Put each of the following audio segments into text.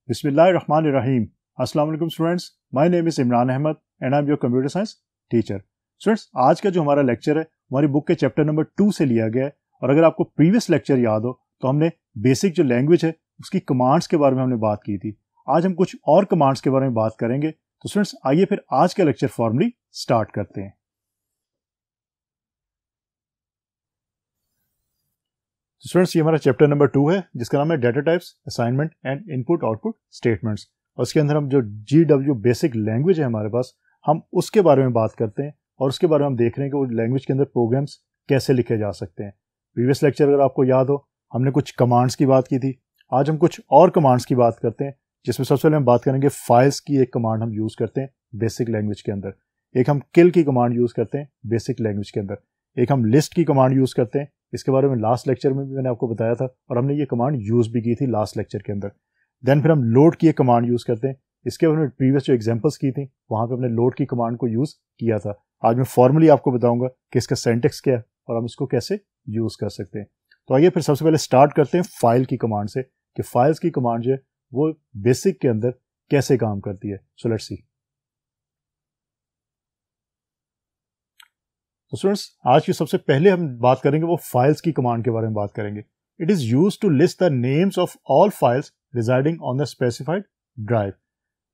बिस्मिल्लाहिर्रहमानिर्रहीम। अस्सलाम वालेकुम students, my name is Imran Ahmed and I am your computer science teacher. Students, आज का जो हमारा लेक्चर है हमारी बुक के चैप्टर नंबर 2 से लिया गया है। और अगर आपको प्रीवियस लेक्चर याद हो तो हमने बेसिक जो लैंग्वेज है उसकी कमांड्स के बारे में हमने बात की थी। आज हम कुछ और कमांड्स के बारे में बात करेंगे। तो स्टूडेंट्स, आइए फिर आज का लेक्चर फॉर्मली स्टार्ट करते हैं। स्टूडेंट्स, ये हमारा चैप्टर नंबर 2 है जिसका नाम है data types, assignment and input output statements. और उसके अंदर हम जो GW बेसिक लैंग्वेज है हमारे पास, हम उसके बारे में बात करते हैं और उसके बारे में हम देख रहे हैं कि वो लैंग्वेज के अंदर प्रोग्राम्स कैसे लिखे जा सकते हैं। प्रीवियस लेक्चर अगर आपको याद हो हमने कुछ कमांड्स की बात की थी। आज हम कुछ और कमांड्स की बात करते हैं, जिसमें सबसे पहले हम बात करेंगे फाइल्स की। एक कमांड हम यूज़ करते हैं बेसिक लैंग्वेज के अंदर। एक हम किल की कमांड यूज़ करते हैं बेसिक लैंग्वेज के अंदर। एक हम लिस्ट की कमांड यूज़ करते हैं। इसके बारे में लास्ट लेक्चर में भी मैंने आपको बताया था और हमने ये कमांड यूज़ भी की थी लास्ट लेक्चर के अंदर। देन फिर हम लोड की एक कमांड यूज़ करते हैं। इसके बारे में प्रीवियस जो एग्जांपल्स की थी वहाँ पे हमने लोड की कमांड को यूज़ किया था। आज मैं फॉर्मली आपको बताऊंगा कि इसका सिंटैक्स क्या है और हम इसको कैसे यूज़ कर सकते हैं। तो आइए फिर सबसे पहले स्टार्ट करते हैं फाइल की कमांड से, कि फाइल्स की कमांड जो है वो बेसिक के अंदर कैसे काम करती है। सो लेट्स सी। तो स्टूडेंट्स, आज की सबसे पहले हम बात करेंगे वो फाइल्स की कमांड के बारे में बात करेंगे। It is used to list the names of all files residing on the specified drive.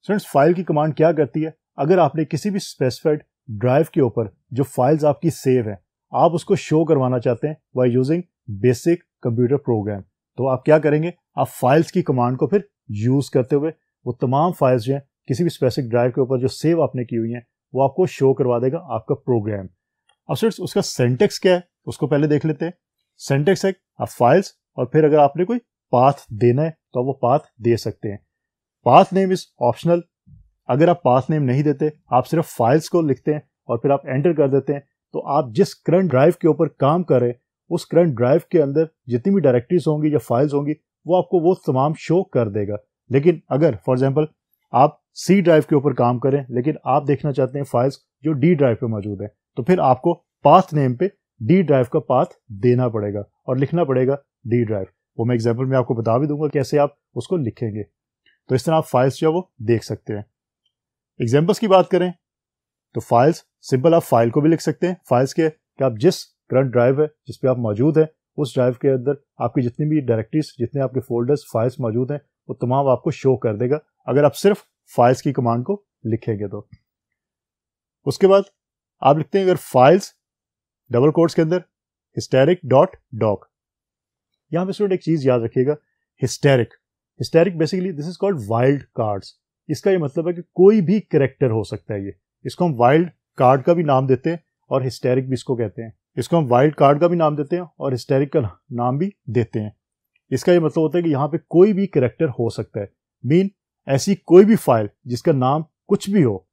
Students, file की कमांड क्या करती है? अगर आपने किसी भी स्पेसिफाइड ड्राइव के ऊपर जो फाइल्स आपकी सेव है, आप उसको शो करवाना चाहते हैं by using basic computer program, तो आप क्या करेंगे? आप फाइल्स की कमांड को फिर यूज करते हुए वो तमाम फाइल्स जो है किसी भी स्पेसिफिक ड्राइव के ऊपर जो सेव आपने की हुई हैं वो आपको शो करवा देगा आपका प्रोग्राम। अब स्टूडेंट्स, उसका सिंटैक्स क्या है उसको पहले देख लेते हैं। सिंटैक्स है आप फाइल्स और फिर अगर आपने कोई पाथ देना है तो आप वो पाथ दे सकते हैं। Path name is optional. अगर आप पाथ नेम नहीं देते, आप सिर्फ फाइल्स को लिखते हैं और फिर आप एंटर कर देते हैं, तो आप जिस करंट ड्राइव के ऊपर काम कर रहे हैं उस करंट ड्राइव के अंदर जितनी भी डायरेक्टरीज होंगी या फाइल्स होंगी वो आपको वो तमाम शो कर देगा। लेकिन अगर फॉर एग्जाम्पल आप C ड्राइव के ऊपर काम करें लेकिन आप देखना चाहते हैं फाइल्स जो D ड्राइव पे मौजूद है, तो फिर आपको पाथ नेम पे D ड्राइव का पाथ देना पड़ेगा और लिखना पड़ेगा D ड्राइव। वो मैं एग्जाम्पल में आपको बता भी दूंगा कैसे आप उसको लिखेंगे। तो इस तरह आप फाइल्स जो है वो देख सकते हैं। एग्जाम्पल्स की बात करें तो फाइल्स सिंपल, आप फाइल को भी लिख सकते हैं। फाइल्स के कि आप जिस करंट ड्राइव है जिस पे आप मौजूद है उस ड्राइव के अंदर आपकी जितनी भी डायरेक्टरीज, जितने आपके फोल्डर्स, फाइल्स मौजूद हैं वो तमाम आपको शो कर देगा अगर आप सिर्फ फाइल्स की कमांड को लिखेंगे तो। उसके बाद आप लिखते हैं अगर फाइल्स डबल कोट्स के अंदर hysteric.doc। यहां पे स्टूडेंट एक चीज याद रखिएगा, historic basically this is called wild cards. इसका ये मतलब है कि कोई भी कैरेक्टर हो सकता है। ये इसको हम वाइल्ड कार्ड का भी नाम देते हैं और हिस्टेरिक भी इसको कहते हैं। इसको हम वाइल्ड कार्ड का भी नाम देते हैं और हिस्टेरिक का नाम भी देते हैं। इसका ये मतलब होता है कि यहाँ पे कोई भी कैरेक्टर हो सकता है। मीन ऐसी कोई भी फाइल जिसका नाम कुछ भी हो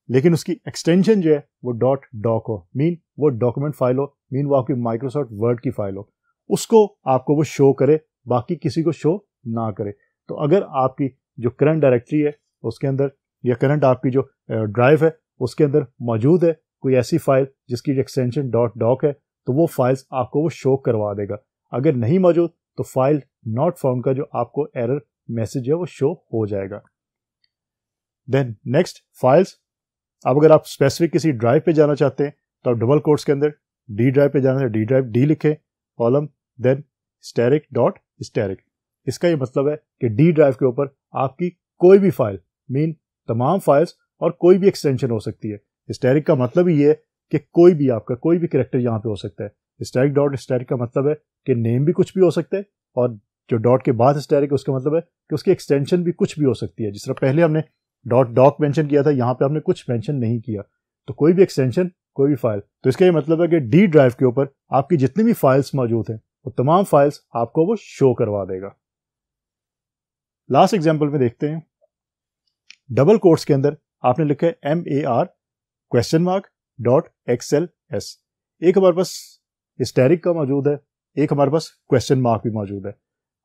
लेकिन उसकी एक्सटेंशन जो है वो .doc हो, मीन वो डॉक्यूमेंट फाइल हो, मीन वो आपकी माइक्रोसॉफ्ट वर्ड की फाइल हो, उसको आपको वो शो करे, बाकी किसी को शो ना करे। तो अगर आपकी जो करंट डायरेक्टरी है उसके अंदर या करंट आपकी जो ड्राइव है उसके अंदर मौजूद है कोई ऐसी फाइल जिसकी एक्सटेंशन .doc है, तो वो फाइल्स आपको वो शो करवा देगा। अगर नहीं मौजूद तो फाइल नॉट फाउंड का जो आपको एरर मैसेज है वो शो हो जाएगा। Then next files. अब अगर आप स्पेसिफिक किसी ड्राइव पे जाना चाहते हैं तो आप डबल कोट्स के अंदर D ड्राइव पे जाना है, D ड्राइव D लिखें, कॉलम, देन hysteric.hysteric। इसका ये मतलब है कि D ड्राइव के ऊपर आपकी कोई भी फाइल, मीन तमाम फाइल्स और कोई भी एक्सटेंशन हो सकती है। हिस्टेरिक का मतलब ही ये है कि कोई भी आपका कोई भी कैरेक्टर यहाँ पे हो सकता है। hysteric.hysteric का मतलब है कि नेम भी कुछ भी हो सकता है और जो डॉट के बाद हिस्टेरिक उसका मतलब है कि उसकी एक्सटेंशन भी कुछ भी हो सकती है। जिस तरह पहले हमने .doc मेंशन किया था, यहाँ पे हमने कुछ मेंशन नहीं किया। तो कोई भी एक्सटेंशन, कोई भी फाइल, तो इसका ये मतलब है कि D ड्राइव के ऊपर आपकी जितनी भी फाइल्स मौजूद हैं वो तमाम फाइल्स आपको वो शो करवा देगा। लास्ट एग्जांपल में देखते हैं। डबल कोट्स के अंदर आपने लिखा है MAR?.XLS। एक हमारे पास हिस्टेरिक का मौजूद है, एक हमारे पास क्वेश्चन मार्क भी मौजूद है।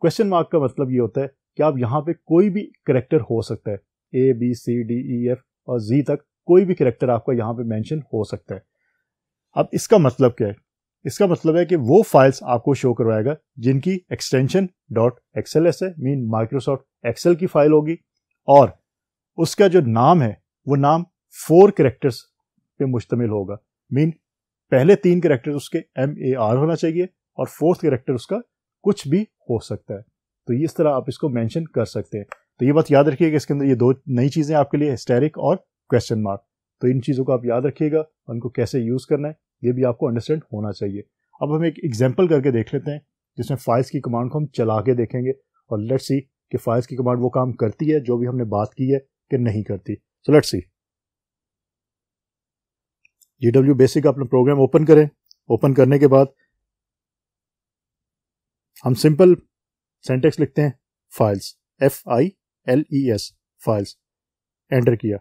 क्वेश्चन मार्क का मतलब ये होता है कि आप यहाँ पे कोई भी कैरेक्टर हो सकता है, A B C D E F और Z तक कोई भी कैरेक्टर आपका यहाँ पे मेंशन हो सकता है। अब इसका मतलब क्या है? इसका मतलब है कि वो फाइल्स आपको शो करवाएगा जिनकी एक्सटेंशन .xls है, मीन माइक्रोसॉफ्ट एक्सेल की फाइल होगी, और उसका जो नाम है वो नाम 4 कैरेक्टर्स पे मुश्तमिल होगा, मीन पहले 3 कैरेक्टर उसके MAR होना चाहिए और 4th कैरेक्टर उसका कुछ भी हो सकता है। तो इस तरह आप इसको मेंशन कर सकते हैं। तो ये बात याद रखिएगा, इसके अंदर ये 2 नई चीज़ें आपके लिए, एस्टेरिक और क्वेश्चन मार्क। तो इन चीज़ों को आप याद रखिएगा, उनको कैसे यूज़ करना है ये भी आपको अंडरस्टैंड होना चाहिए। अब हम एक एग्जाम्पल करके देख लेते हैं जिसमें फाइल्स की कमांड को हम चला के देखेंगे और लेट्स सी कि फाइल्स की कमांड वो काम करती है जो भी हमने बात की है कि नहीं करती। सो लेट्स सी। GW बेसिक अपना प्रोग्राम ओपन करें। ओपन करने के बाद हम सिंपल सिंटैक्स लिखते हैं फाइल्स, FILES, फाइल्स, एंटर किया।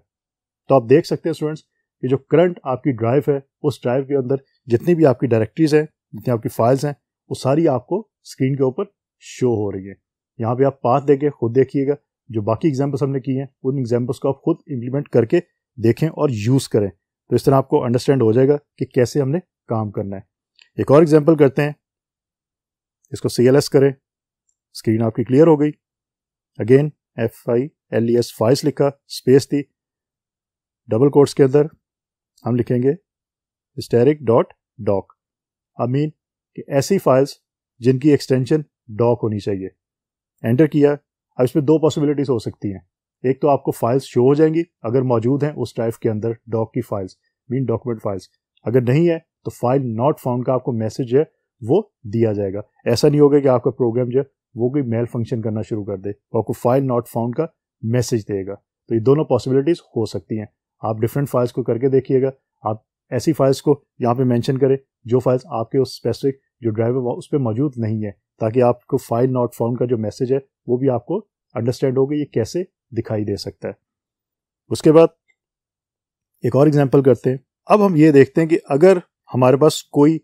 तो आप देख सकते हैं स्टूडेंट्स कि जो करंट आपकी ड्राइव है उस ड्राइव के अंदर जितनी भी आपकी डायरेक्टरीज हैं, जितनी आपकी फाइल्स हैं, वो सारी आपको स्क्रीन के ऊपर शो हो रही है। यहाँ पे आप पाथ देके खुद देखिएगा, जो बाकी एग्जाम्पल्स हमने किए हैं उन एग्जाम्पल्स को आप खुद इंप्लीमेंट करके देखें और यूज़ करें, तो इस तरह आपको अंडरस्टैंड हो जाएगा कि कैसे हमने काम करना है। एक और एग्जाम्पल करते हैं, इसको CLS करें, स्क्रीन आपकी क्लियर हो गई। अगेन FILES फाइल्स लिखा, स्पेस दी, डबल कोट्स के अंदर हम लिखेंगे hysteric.doc, आई मीन कि ऐसी फाइल्स जिनकी एक्सटेंशन डॉक होनी चाहिए। एंटर किया। अब इसमें 2 पॉसिबिलिटीज हो सकती हैं। एक तो आपको फाइल्स शो हो जाएंगी अगर मौजूद हैं उस ड्राइव के अंदर डॉक की फाइल्स, मीन डॉक्यूमेंट फाइल्स। अगर नहीं है तो फाइल नॉट फाउंड का आपको मैसेज है वो दिया जाएगा। ऐसा नहीं होगा कि आपका प्रोग्राम जो है वो कोई मेल फंक्शन करना शुरू कर दे, तो आपको फाइल नॉट फाउंड का मैसेज देगा। तो ये दोनों पॉसिबिलिटीज हो सकती हैं। आप डिफरेंट फाइल्स को करके देखिएगा। आप ऐसी फाइल्स को यहाँ पे मेंशन करें जो फाइल्स आपके उस स्पेसिफिक जो ड्राइव है उस पर मौजूद नहीं है, ताकि आपको फाइल नॉट फाउंड का जो मैसेज है वो भी आपको अंडरस्टैंड होगा ये कैसे दिखाई दे सकता है। उसके बाद एक और एग्जांपल करते हैं। अब हम ये देखते हैं कि अगर हमारे पास कोई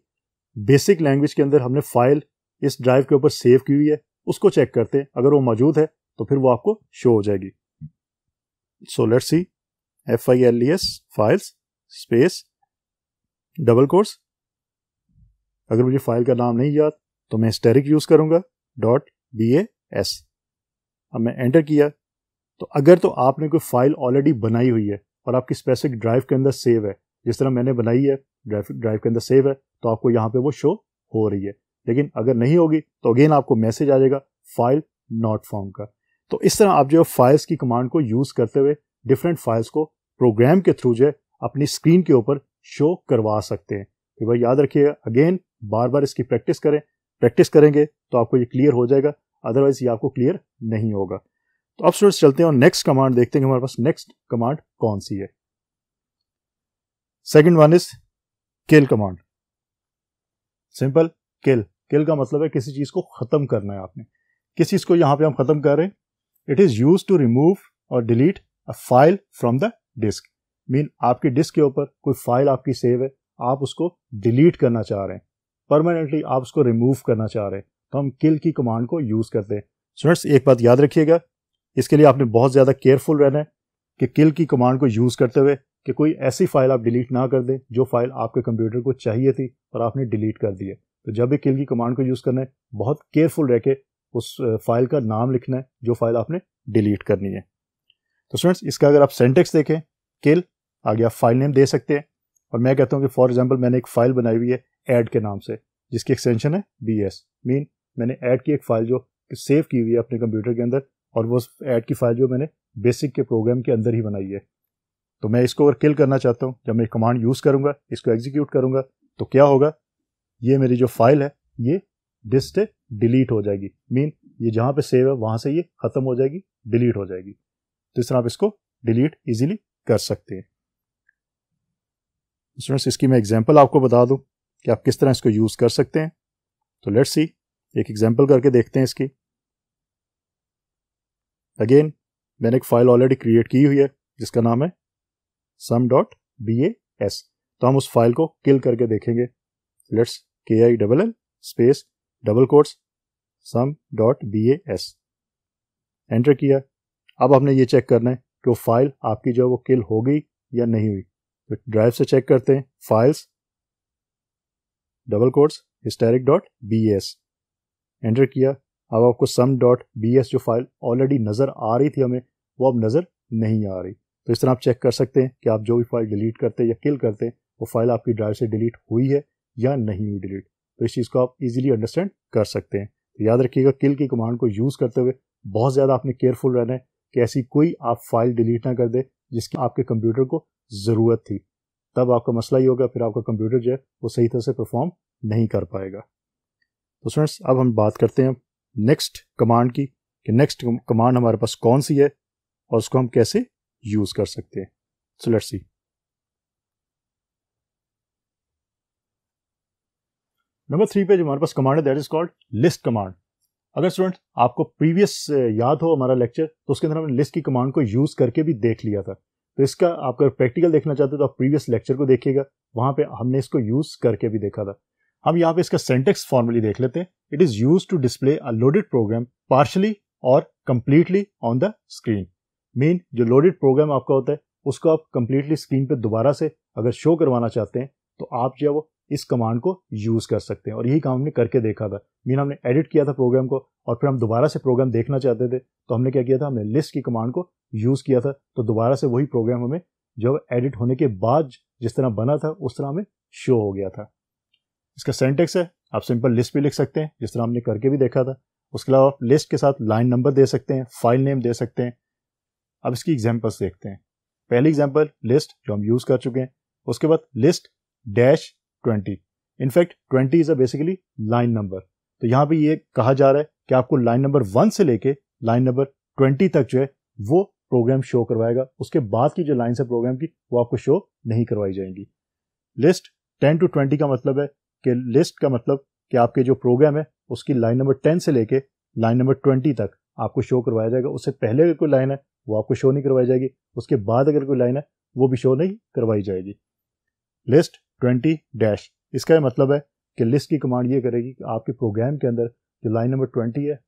बेसिक लैंग्वेज के अंदर हमने फाइल इस ड्राइव के ऊपर सेव की हुई है, उसको चेक करते हैं। अगर वो मौजूद है तो फिर वो आपको शो हो जाएगी। सो let's C, FILES files space double quotes. अगर मुझे फाइल का नाम नहीं याद तो मैं hysteric यूज करूंगा .bas। अब मैं एंटर किया। तो अगर तो आपने कोई फाइल ऑलरेडी बनाई हुई है और आपकी स्पेसिफिक ड्राइव के अंदर सेव है, जिस तरह मैंने बनाई है ड्राइव के अंदर सेव है, तो आपको यहाँ पे वो शो हो रही है। लेकिन अगर नहीं होगी तो अगेन आपको मैसेज आ जाएगा फाइल नॉट फाउंड का। तो इस तरह आप जो फाइल्स की कमांड को यूज करते हुए डिफरेंट फाइल्स को प्रोग्राम के थ्रू जो है अपनी स्क्रीन के ऊपर शो करवा सकते हैं। तो भाई याद रखिएगा, अगेन बार बार इसकी प्रैक्टिस करें। प्रैक्टिस करेंगे तो आपको ये क्लियर हो जाएगा, अदरवाइज ये आपको क्लियर नहीं होगा। तो अब स्टूडेंट्स चलते हैं और नेक्स्ट कमांड देखते हैं कि हमारे पास नेक्स्ट कमांड कौन सी है। Second one is kill command. Simple kill. Kill का मतलब है किसी चीज को खत्म करना है आपने। किस चीज को यहां पे हम खत्म कर रहे हैं? It is use to remove और delete a file from the disk. Mean आपकी डिस्क के ऊपर कोई फाइल आपकी सेव है, आप उसको डिलीट करना चाह रहे हैं, परमानेंटली आप उसको रिमूव करना चाह रहे हैं, तो हम किल की कमांड को यूज करते हैं। स्टूडेंट्स एक बात याद रखिएगा, इसके लिए आपने बहुत ज्यादा केयरफुल रहना है कि किल की कमांड को यूज करते हुए कि कोई ऐसी फाइल आप डिलीट ना कर दें जो फाइल आपके कंप्यूटर को चाहिए थी और आपने डिलीट कर दी है। तो जब भी किल की कमांड को यूज करना है बहुत केयरफुल रह के उस फाइल का नाम लिखना है जो फाइल आपने डिलीट करनी है। तो स्टूडेंट्स इसका अगर आप सिंटैक्स देखें, किल आगे आप फाइल नेम दे सकते हैं, और मैं कहता हूं कि फॉर एग्जांपल मैंने एक फाइल बनाई हुई है ऐड के नाम से, जिसकी एक्सटेंशन है BS। मीन मैंने ऐड की एक फाइल जो सेव की हुई है अपने कंप्यूटर के अंदर, और वो ऐड की फाइल जो मैंने बेसिक के प्रोग्राम के अंदर ही बनाई है। तो मैं इसको अगर किल करना चाहता हूँ, जब मैं कमांड यूज करूंगा, इसको एग्जीक्यूट करूंगा, तो क्या होगा, ये मेरी जो फाइल है ये डिस्क से डिलीट हो जाएगी। मीन ये जहां पे सेव है वहां से ये खत्म हो जाएगी, डिलीट हो जाएगी। तो इस तरह आप इसको डिलीट इजीली कर सकते हैं। स्टूडेंट्स इसकी मैं एग्जांपल आपको बता दूं कि आप किस तरह इसको यूज कर सकते हैं। तो लेट्स सी, एक एग्जांपल करके देखते हैं इसकी। अगेन मैंने एक फाइल ऑलरेडी क्रिएट की हुई है जिसका नाम है sum.bas। तो हम उस फाइल को किल करके देखेंगे। Let's KILL space double quotes sum.bas। Enter किया। अब हमने ये चेक करना है कि वो फाइल आपकी जो है वो किल हो गई या नहीं हुई। तो ड्राइव से चेक करते हैं, files, double quotes hysteric.bs enter किया। अब आपको sum.bs जो फाइल ऑलरेडी नज़र आ रही थी हमें, वो अब नज़र नहीं आ रही। तो इस तरह आप चेक कर सकते हैं कि आप जो भी फाइल डिलीट करते हैं या किल करते हैं वो फाइल आपकी ड्राइव से डिलीट हुई है या नहीं हुई डिलीट। तो इस चीज़ को आप इजीली अंडरस्टैंड कर सकते हैं। तो याद रखिएगा, किल की कमांड को यूज़ करते हुए बहुत ज़्यादा आपने केयरफुल रहना है कि ऐसी कोई आप फाइल डिलीट ना कर दे जिसकी आपके कंप्यूटर को ज़रूरत थी। तब आपका मसला ही होगा, फिर आपका कंप्यूटर जो है वो सही तरह से परफॉर्म नहीं कर पाएगा। तो स्टूडेंट्स, अब हम बात करते हैं नेक्स्ट कमांड की कि नेक्स्ट कमांड हमारे पास कौन सी है और उसको हम कैसे यूज़ कर सकते हैं। सो लेट्स सी। नंबर 3 पे जो हमारे पास कमांड है that is called list command. अगर स्टूडेंट आपको प्रीवियस याद हो हमारा लेक्चर, तो उसके अंदर हमने लिस्ट की कमांड को यूज़ करके भी देख लिया था। तो इसका आप अगर प्रैक्टिकल देखना चाहते हो तो आप प्रीवियस लेक्चर को देखिएगा, वहाँ पे हमने इसको यूज़ करके भी देखा था। हम यहाँ पे इसका सिंटैक्स फॉर्मली देख लेते हैं। It is used to display a loaded program partially और completely on the screen. Mean जो लोडेड प्रोग्राम आपका होता है उसको आप कंप्लीटली स्क्रीन पे दोबारा से अगर शो करवाना चाहते हैं तो आप जो है वो इस कमांड को यूज़ कर सकते हैं। और यही काम हमने करके देखा था। मीन हमने एडिट किया था प्रोग्राम को और फिर हम दोबारा से प्रोग्राम देखना चाहते थे तो हमने क्या किया था, हमने लिस्ट की कमांड को यूज़ किया था। तो दोबारा से वही प्रोग्राम हमें जो एडिट होने के बाद जिस तरह बना था उस तरह हमें शो हो गया था। इसका सिंटैक्स है, आप सिंपल लिस्ट भी लिख सकते हैं जिस तरह हमने करके भी देखा था। उसके अलावा आप लिस्ट के साथ लाइन नंबर दे सकते हैं, फाइल नेम दे सकते हैं। अब इसकी एग्जांपल्स देखते हैं। पहली एग्जांपल लिस्ट जो हम यूज़ कर चुके हैं, उसके बाद list -20। In fact 20 is a basically line number. तो यहाँ पे ये कहा जा रहा है कि आपको लाइन नंबर 1 से लेके लाइन नंबर 20 तक जो है वो प्रोग्राम शो करवाएगा। उसके बाद की जो लाइन्स है प्रोग्राम की वो आपको शो नहीं करवाई जाएंगी। लिस्ट 10 to 20 का मतलब है कि लिस्ट का मतलब कि आपके जो प्रोग्राम है उसकी लाइन नंबर 10 से लेके लाइन नंबर 20 तक आपको शो करवाया जाएगा। उससे पहले अगर कोई लाइन है वो आपको शो नहीं करवाई जाएगी, उसके बाद अगर कोई लाइन है वो भी शो नहीं करवाई जाएगी। लिस्ट 20- इसका मतलब है कि लिस्ट की कमांड ये करेगी कि आपके प्रोग्राम के अंदर जो लाइन नंबर 20 है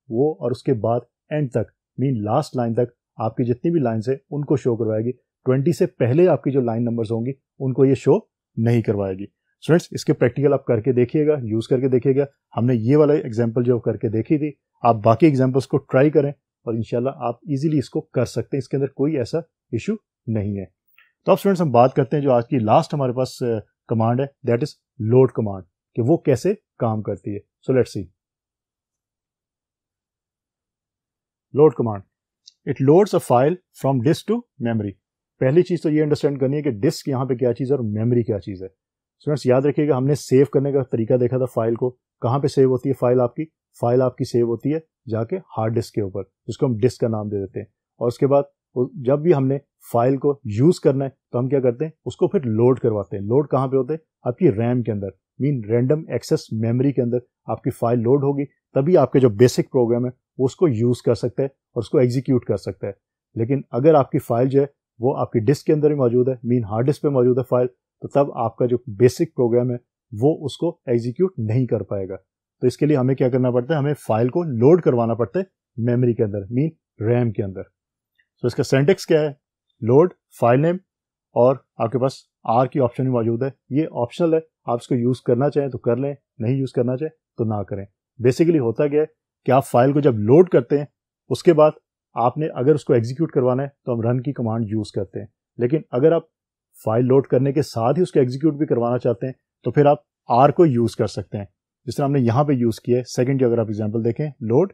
वो और उसके बाद एंड तक मीन लास्ट लाइन तक आपकी जितनी भी लाइन्स है उनको शो करवाएगी। 20 से पहले आपकी जो लाइन नंबर्स होंगी उनको ये शो नहीं करवाएगी। स्टूडेंट्स, इसके प्रैक्टिकल आप करके देखिएगा, यूज़ करके देखिएगा। हमने ये वाला एग्जाम्पल जो करके देखी थी, आप बाकी एग्जाम्पल्स को ट्राई करें और इंशाल्लाह आप इजीली इसको कर सकते हैं। इसके अंदर कोई ऐसा इशू नहीं है। तो अब स्टूडेंट्स हम बात करते हैं जो आज की लास्ट हमारे पास कमांड है दैट इज लोड कमांड, कि वो कैसे काम करती है। So let's see. Load command, it loads a file from disk to memory. पहली चीज तो ये अंडरस्टैंड करनी है कि डिस्क यहाँ पे क्या चीज़ है और मेमोरी क्या चीज़ है। स्टूडेंट्स याद रखिएगा, हमने सेव करने का तरीका देखा था। फाइल को कहाँ पे सेव होती है फाइल आपकी सेव होती है जाके हार्ड डिस्क के ऊपर, जिसको हम डिस्क का नाम दे देते हैं। और उसके बाद जब भी हमने फाइल को यूज़ करना है तो हम क्या करते हैं, उसको फिर लोड करवाते हैं। लोड कहाँ पे होते हैं, आपकी रैम के अंदर, मीन रैंडम एक्सेस मेमोरी के अंदर आपकी फाइल लोड होगी, तभी आपके जो बेसिक प्रोग्राम है वो उसको यूज़ कर सकता है और उसको एग्जीक्यूट कर सकता है। लेकिन अगर आपकी फाइल जो है वो आपकी डिस्क के अंदर ही मौजूद है, मीन हार्ड डिस्क पे मौजूद है फाइल, तो तब आपका जो बेसिक प्रोग्राम है वो उसको एग्जीक्यूट नहीं कर पाएगा। तो इसके लिए हमें क्या करना पड़ता है, हमें फाइल को लोड करवाना पड़ता है मेमोरी के अंदर, मीन रैम के अंदर। तो इसका सिंटैक्स क्या है, लोड फाइल नेम और आपके पास आर की ऑप्शन भी मौजूद है। ये ऑप्शनल है, आप इसको यूज़ करना चाहें तो कर लें, नहीं यूज़ करना चाहें तो ना करें। बेसिकली होता क्या है कि आप फाइल को जब लोड करते हैं उसके बाद आपने अगर उसको एग्जीक्यूट करवाना है तो हम रन की कमांड यूज़ करते हैं। लेकिन अगर आप फाइल लोड करने के साथ ही उसको एग्जीक्यूट भी करवाना चाहते हैं तो फिर आप आर को यूज़ कर सकते हैं, जिस तरह हमने यहाँ पे यूज़ किया है। सेकंड अगर आप एग्जांपल देखें, लोड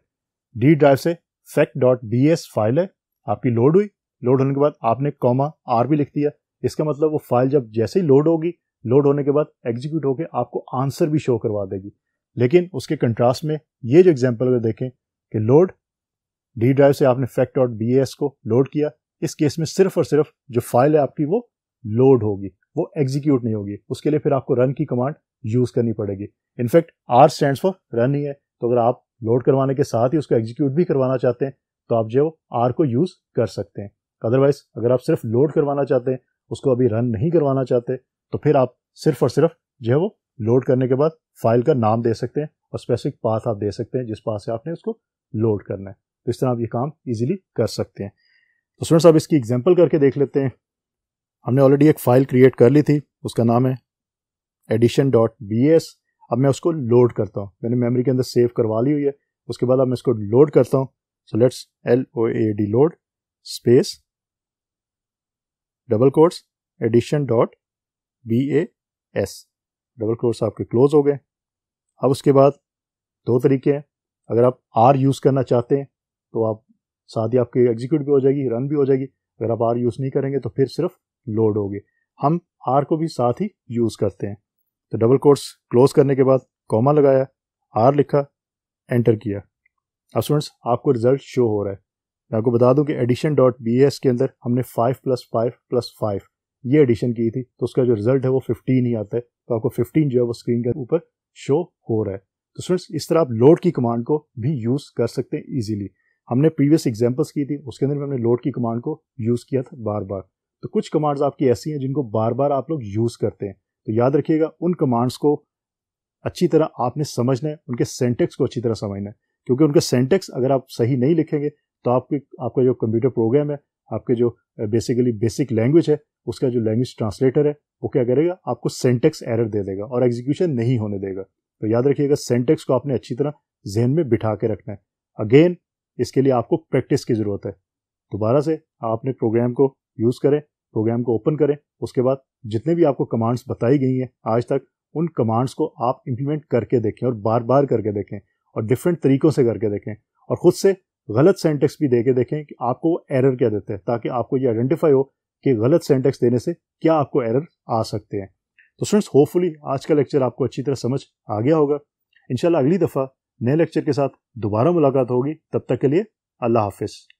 डी ड्राइव से fact.bs फाइल है आपकी लोड हुई, लोड होने के बाद आपने कॉमा आर भी लिख दिया। इसका मतलब वो फाइल जब जैसे ही लोड होगी, लोड होने के बाद एग्जीक्यूट होकर आपको आंसर भी शो करवा देगी। लेकिन उसके कंट्रास्ट में ये जो एग्जांपल अगर देखें कि लोड डी ड्राइव से आपने fact.bs को लोड किया, इस केस में सिर्फ और सिर्फ जो फाइल है आपकी वो लोड होगी, वो एग्जीक्यूट नहीं होगी। उसके लिए फिर आपको रन की कमांड यूज करनी पड़ेगी। In fact R stands for run ही है, तो अगर आप लोड करवाने के साथ ही उसको एग्जीक्यूट भी करवाना चाहते हैं तो आप जो आर को यूज कर सकते हैं। अदरवाइज अगर आप सिर्फ लोड करवाना चाहते हैं, उसको अभी रन नहीं करवाना चाहते, तो फिर आप सिर्फ और सिर्फ जो है वो लोड करने के बाद फाइल का नाम दे सकते हैं और स्पेसिफिक पाथ आप दे सकते हैं जिस पाथ से आपने उसको लोड करना है। तो इस तरह आप ये काम इजीली कर सकते हैं। तो स्टूडेंट्स आप इसकी एग्जांपल करके देख लेते हैं। हमने ऑलरेडी एक फाइल क्रिएट कर ली थी, उसका नाम है addition.bas। अब मैं उसको लोड करता हूँ, मैंने मेमोरी के अंदर सेव करवा ली हुई है। उसके बाद अब मैं इसको लोड करता हूँ। So let's LOAD load space double quotes addition.bas, double quotes आपके क्लोज हो गए। अब उसके बाद दो तरीके हैं, अगर आप R यूज़ करना चाहते हैं तो आप साथ ही आपकी एग्जीक्यूट भी हो जाएगी, रन भी हो जाएगी। अगर आप R यूज़ नहीं करेंगे तो फिर सिर्फ लोड होगी। हम R को भी साथ ही यूज़ करते हैं। तो डबल कोट्स क्लोज करने के बाद कॉमा लगाया, R लिखा, एंटर किया। अब स्टूडेंट्स आपको रिजल्ट शो हो रहा है। मैं आपको बता दूं कि addition.bas के अंदर हमने 5 + 5 + 5 ये एडिशन की थी, तो उसका जो रिजल्ट है वो 15 ही आता है। तो आपको 15 जो है वो स्क्रीन के ऊपर शो हो रहा है। तो स्टूडेंट्स इस तरह आप लोड की कमांड को भी यूज़ कर सकते हैं ईजिली। हमने प्रीवियस एग्जाम्पल्स की थी, उसके अंदर हमने लोड की कमांड को यूज़ किया था बार बार। तो कुछ कमांड्स आपकी ऐसी हैं जिनको बार बार आप लोग यूज़ करते हैं। तो याद रखिएगा उन कमांड्स को अच्छी तरह आपने समझना है, उनके सेंटेक्स को अच्छी तरह समझना है, क्योंकि उनके सेंटेक्स अगर आप सही नहीं लिखेंगे तो आपका जो कंप्यूटर प्रोग्राम है, आपके जो बेसिकली बेसिक लैंग्वेज है, उसका जो लैंग्वेज ट्रांसलेटर है वो क्या करेगा, आपको सेंटेक्स एरर दे देगा और एग्जीक्यूशन नहीं होने देगा। तो याद रखिएगा सेंटेक्स को आपने अच्छी तरह जहन में बिठा के रखना है। अगेन इसके लिए आपको प्रैक्टिस की ज़रूरत है। दोबारा से आपने प्रोग्राम को यूज़ करें, प्रोग्राम को ओपन करें, उसके बाद जितने भी आपको कमांड्स बताई गई हैं आज तक, उन कमांड्स को आप इंप्लीमेंट करके देखें और बार बार करके देखें और डिफरेंट तरीकों से करके देखें और ख़ुद से गलत सेंटेक्स भी दे के देखें कि आपको वो एरर क्या देते हैं, ताकि आपको ये आइडेंटिफाई हो कि गलत सेंटेक्स देने से क्या आपको एरर आ सकते हैं। तो स्टूडेंट्स होपफुली आज का लेक्चर आपको अच्छी तरह समझ आ गया होगा। इंशाल्लाह अगली दफ़ा नए लेक्चर के साथ दोबारा मुलाकात होगी। तब तक के लिए अल्लाह हाफिज़।